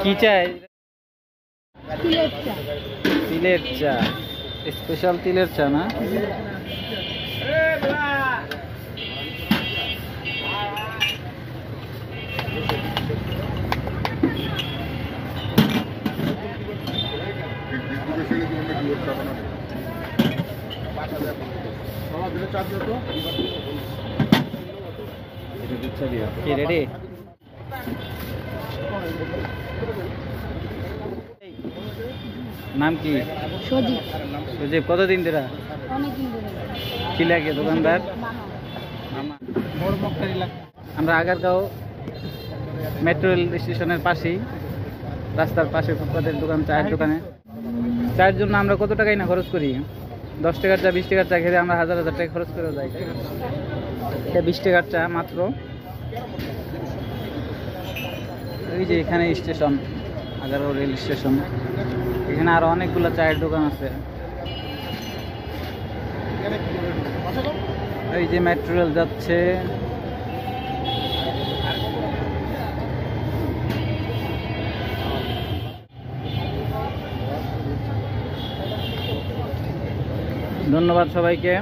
কি চাই? তিলের চা, স্পেশাল তিলের চা না? কি রেডি? নাম কি? সজীব। সজীব, কতদিন ধরে? অনেকদিন ধরে। কি লাগে দোকানদার? মামা। আমরা আগারগাঁও মেট্রো রেল স্টেশনের পাশেই, রাস্তার পাশে ফুটপাতের দোকান, চায়ের দোকানে। চায়ের জন্য আমরা কত টাকাই না খরচ করি? 10 টাকার চা, 20 টাকার চা খেতে আমরা হাজার হাজার টাকা খরচ করে যাই। এটা 20 টাকার চা মাত্র। এই যে এখানে স্টেশন, আগারগাঁও রেল স্টেশন। এখানে আরো অনেকগুলো চায়ের দোকান আছে। এই যে মেট্রো রেল যাচ্ছে। ধন্যবাদ সবাইকে।